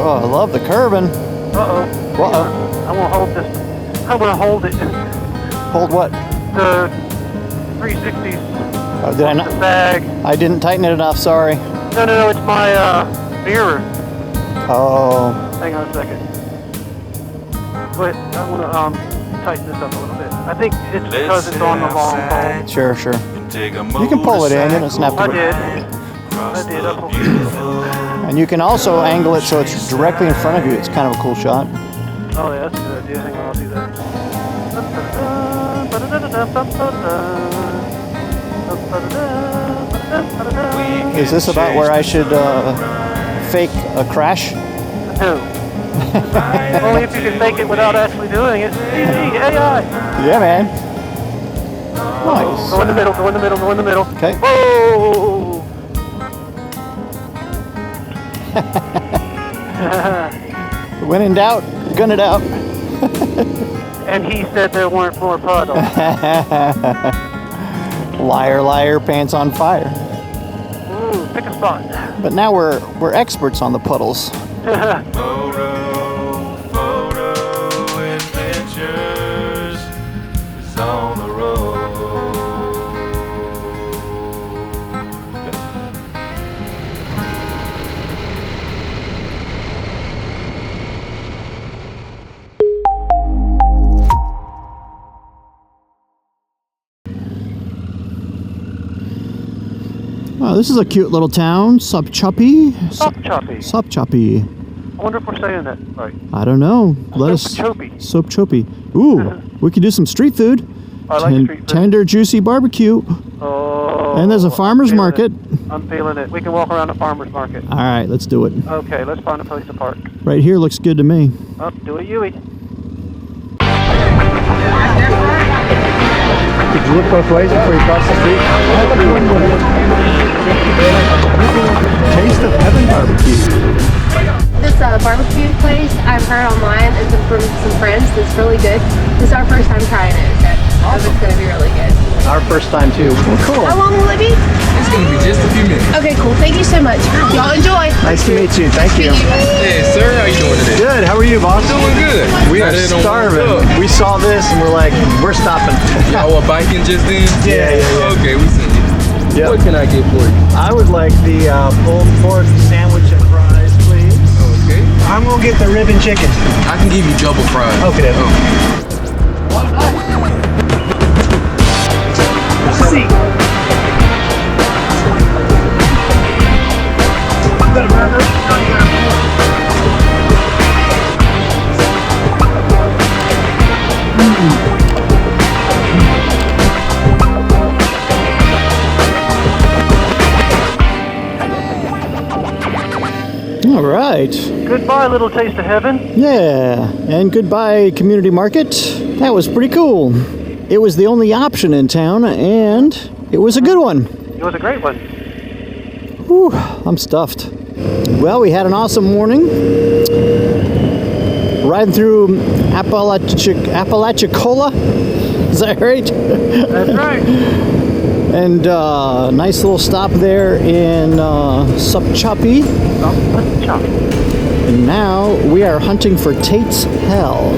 Oh, I love the curving. Uh-oh. Uh-oh. I'm gonna hold this. I'm gonna hold it. Hold what? The 360. Oh, did I not? The bag. I didn't tighten it enough, sorry. No, it's my mirror. Oh. Hang on a second. Wait, I want to tighten this up a little bit. I think it's because it's on the long pole. Sure. You can pull it in, it doesn't have to. I did. I pulled it. And you can also angle it so it's directly in front of you. It's kind of a cool shot. Oh yeah, that's a good idea. Hang on, I'll do that. Is this about where I should fake a crash? No. Only if you can fake it without actually doing it. Easy, AI. Yeah, man. Nice. Go in the middle. Okay. Whoa! When in doubt, gun it out. And he said there weren't more puddles. Liar, pants on fire. Ooh, pick a spot. But now we're experts on the puddles. Photo adventures is on the road. Oh, this is a cute little town, Sopchoppy. Sopchoppy. I wonder if we're saying that right. I don't know. Let us. Sopchoppy. Ooh, we could do some street food. I like street food. Tender, juicy barbecue. Oh. And there's a farmer's market. I'm feeling it. We can walk around the farmer's market. All right, let's do it. Okay, let's find a place to park. Right here looks good to me. Oh, do it, Yui. Did you look both ways before you cross the street? Taste of Heaven Barbecue. This barbecue place I've heard online and from some friends that's really good. This is our first time trying it. It's going to be really good. Our first time too. Well, cool. How long will it be? It's going to be just a few minutes. Okay, cool. Thank you so much. Y'all enjoy. Nice to meet you. Thank you. Hey, sir. How you doing today? Good. How are you, boss? Doing good. We are starving. We saw this and we're like, we're stopping. Y'all were biking just then? Yeah. Okay, we seen you. Yep. What can I get for you? I would like the pulled pork sandwich and fries, please. Okay. I'm gonna get the rib and chicken. I can give you double fries. Okay. See. All right. Goodbye, little taste of heaven. Yeah, and goodbye, community market. That was pretty cool. It was the only option in town, and it was a good one. It was a great one. Whew, I'm stuffed. Well, we had an awesome morning. Riding through Apalachicola. Is that right? That's right. And nice little stop there in Sopchoppy. And now we are hunting for Tate's Hell.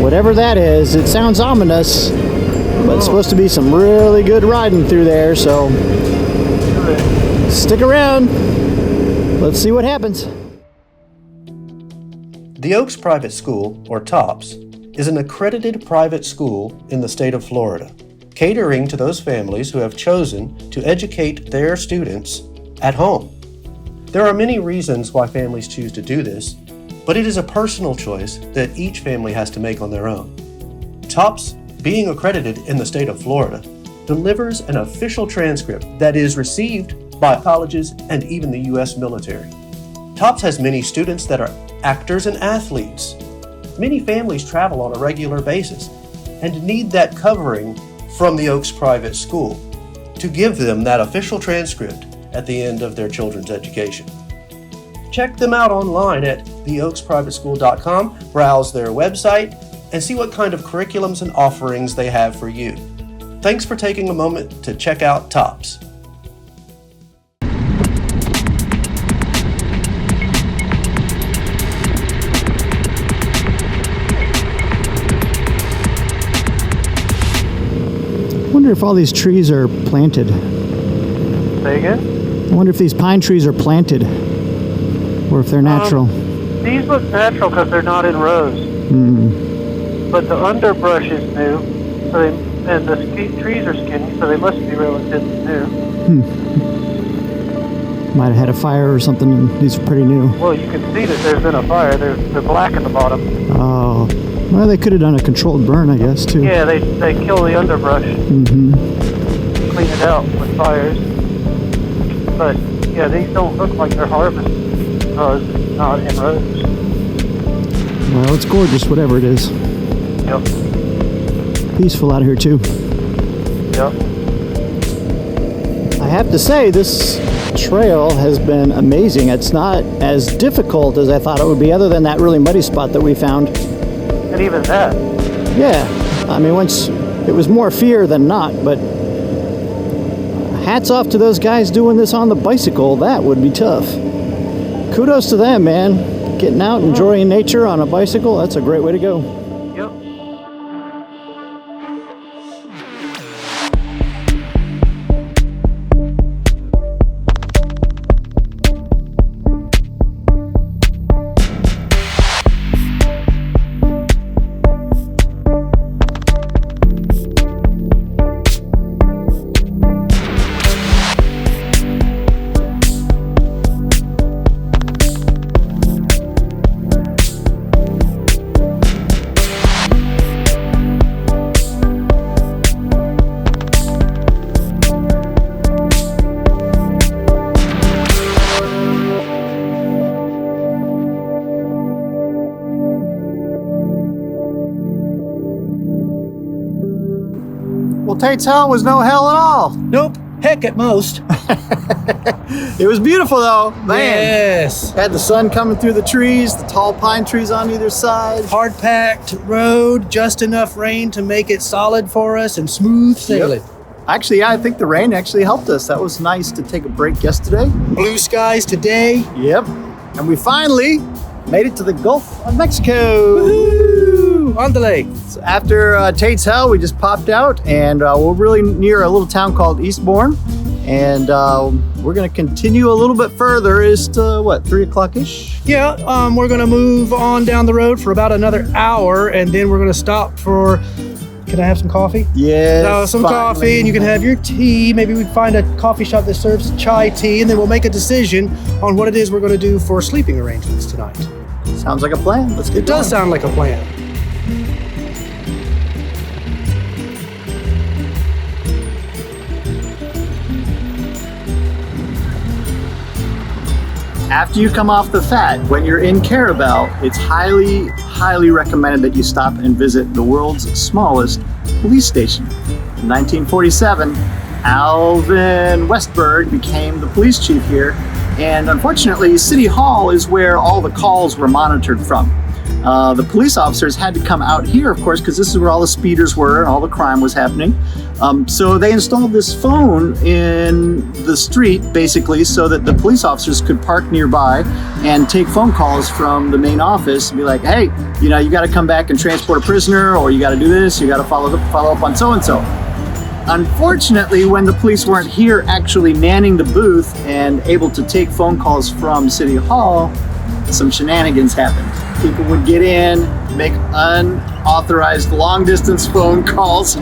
Whatever that is, it sounds ominous, but it's supposed to be some really good riding through there, so stick around. Let's see what happens. The Oaks Private School, or TOPS, is an accredited private school in the state of Florida, catering to those families who have chosen to educate their students at home. There are many reasons why families choose to do this, but it is a personal choice that each family has to make on their own. TOPS, being accredited in the state of Florida, delivers an official transcript that is received by colleges and even the U.S. military. TOPS has many students that are actors and athletes. Many families travel on a regular basis and need that covering from the Oaks Private School to give them that official transcript at the end of their children's education. Check them out online at theoaksprivateschool.com, browse their website, and see what kind of curriculums and offerings they have for you. Thanks for taking a moment to check out TOPS. wonder if all these trees are planted. Say again? I wonder if these pine trees are planted or if they're natural. These look natural because they're not in rows. But the underbrush is new, so and the trees are skinny, so they must be relatively new. Might have had a fire or something, and these are pretty new. Well, you can see that there's been a fire. They're black at the bottom. Oh, well, they could have done a controlled burn, I guess, too. Yeah, they kill the underbrush. Clean it out with fires. But, yeah, these don't look like they're harvested because it's not in rows. Well, it's gorgeous, whatever it is. Yep. Peaceful out here, too. Yep. I have to say, this trail has been amazing. It's not as difficult as I thought it would be, other than that really muddy spot that we found. And even that. Yeah, I mean, once it was more fear than not, but hats off to those guys doing this on the bicycle. That would be tough. Kudos to them, man. Getting out, enjoying nature on a bicycle, that's a great way to go. Yep. Well, Tate's Hell was no hell at all. Nope. Heck at most. It was beautiful, though. Man. Yes. Had the sun coming through the trees, the tall pine trees on either side. Hard packed road, just enough rain to make it solid for us and smooth sailing. Actually, yeah, I think the rain actually helped us. That was nice to take a break yesterday. Blue skies today. Yep. And we finally made it to the Gulf of Mexico. Woo! On the lake. So after Tate's Hell, we just popped out, and we're really near a little town called Eastbourne. And we're going to continue a little bit further. It's to, what, 3 o'clock-ish? Yeah, we're going to move on down the road for about another hour, and then we're going to stop for... Can I have some coffee? Yes. Some coffee, and you can have your tea. Maybe we can find a coffee shop that serves chai tea, and then we'll make a decision on what it is we're going to do for sleeping arrangements tonight. Sounds like a plan. Let's get It does sound like a plan. After you come off the FAT, when you're in Carabel, it's highly, highly recommended that you stop and visit the world's smallest police station. In 1947, Alvin Westberg became the police chief here, and unfortunately, City Hall is where all the calls were monitored from. The police officers had to come out here, of course, because this is where all the speeders were and all the crime was happening. So they installed this phone in the street, basically, so that the police officers could park nearby and take phone calls from the main office and be like, hey, you know, you got to come back and transport a prisoner, or you got to do this, you got to follow up on so-and-so. Unfortunately, when the police weren't here actually manning the booth and able to take phone calls from City Hall, some shenanigans happened. People would get in, make unauthorized long-distance phone calls,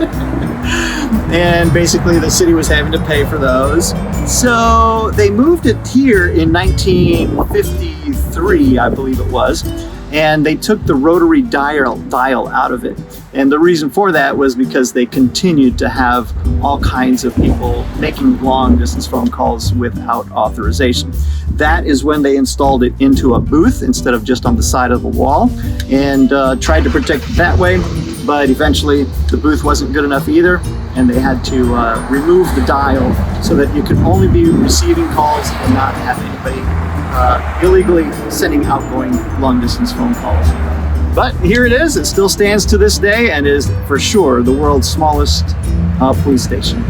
and basically the city was having to pay for those. So they moved it here in 1953, I believe it was, and they took the rotary dial out of it. And the reason for that was because they continued to have all kinds of people making long-distance phone calls without authorization. That is when they installed it into a booth instead of just on the side of the wall, and tried to protect it that way. But eventually the booth wasn't good enough either, and they had to remove the dial so that you could only be receiving calls and not have anybody illegally sending outgoing long-distance phone calls. But here it is. It still stands to this day and is for sure the world's smallest police station.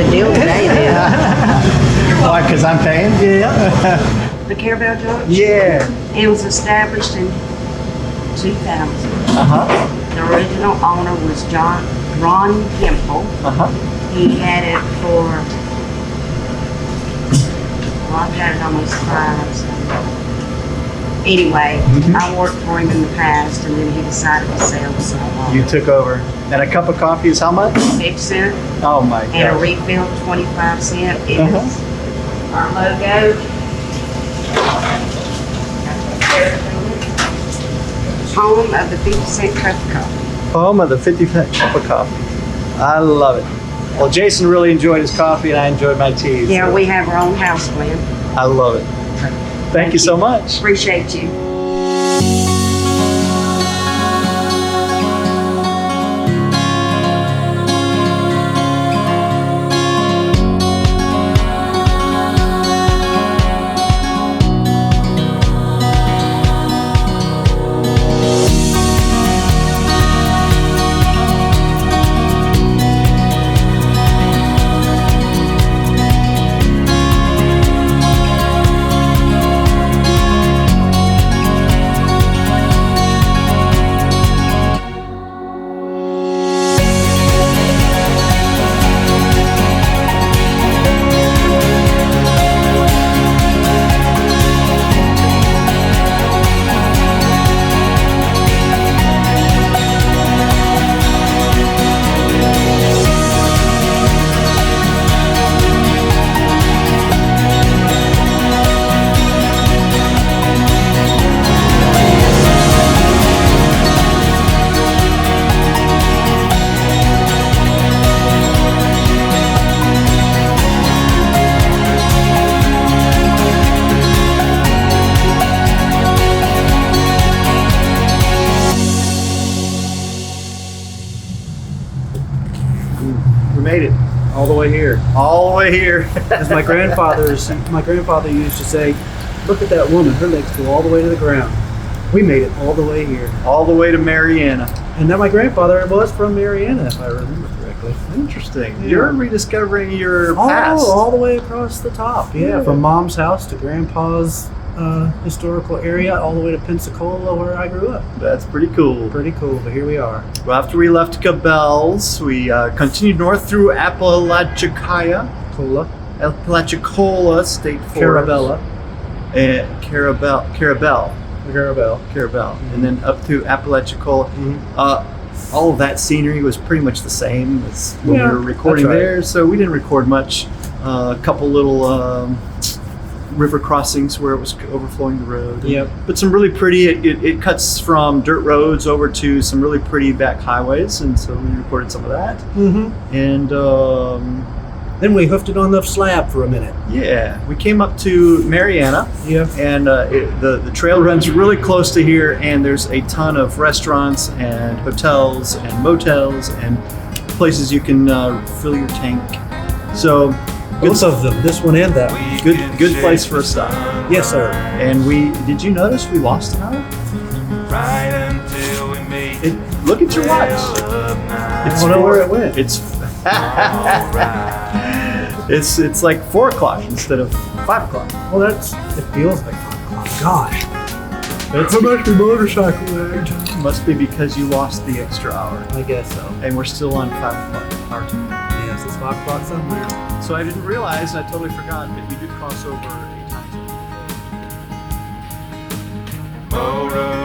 good deal today, then. Why? Because I'm paying? Yeah. The Caravel Junk? Yeah. It was established in 2000. Uh-huh. The original owner was Ron Gimple. Uh-huh. He had it for, well, I've had it almost 5. So. Anyway, I worked for him in the past, and then he decided to sell, so You took over. And a cup of coffee is how much? 6 cents. Oh my god. And a refill, 25 cents. It is our logo. Home of the 50-cent cup of coffee. Home of the 50-cent cup of coffee. I love it. Well, Jason really enjoyed his coffee, and I enjoyed my tea. Yeah, so we have our own house blend. I love it. Thank you so much. Appreciate you. We made it. All the way here. All the way here. As my grandfather used to say, look at that woman, her legs go all the way to the ground. We made it all the way here. All the way to Mariana. And then my grandfather was from Mariana, if I remember correctly. Interesting. Yeah. You're rediscovering your past. Oh, all the way across the top. Yeah, from Mom's house to Grandpa's historical area, all the way to Pensacola, where I grew up. That's pretty cool. Pretty cool, but here we are. Well, after we left Cabell's, we continued north through Apalachicola State Forest. Carabella. And Carabel, Mm-hmm. and then up to Apalachicola. All of that scenery was pretty much the same as when we were recording that's right. there, so we didn't record much. A couple little river crossings where it was overflowing the road. Yep. But some really pretty, it cuts from dirt roads over to some really pretty back highways, and so we recorded some of that. Mm-hmm. And then we hoofed it on the slab for a minute. yeah, we came up to Mariana. Yeah. And the trail runs really close to here, and there's a ton of restaurants and hotels and motels and places you can fill your tank. So Both of them, this one and that one. good place for a stop. Yes, sir. And did you notice we lost an hour? Right until we meet. Look at your watch. I don't know where it went. It's like 4 o'clock instead of 5 o'clock. Well, it feels like 5 o'clock. Gosh. How much your motorcycle age? Must be because you lost the extra hour. I guess so. And we're still on 5 o'clock our time. Yes, it's 5 o'clock somewhere. So I didn't realize, and I totally forgot, that we did cross over a time zone. Moto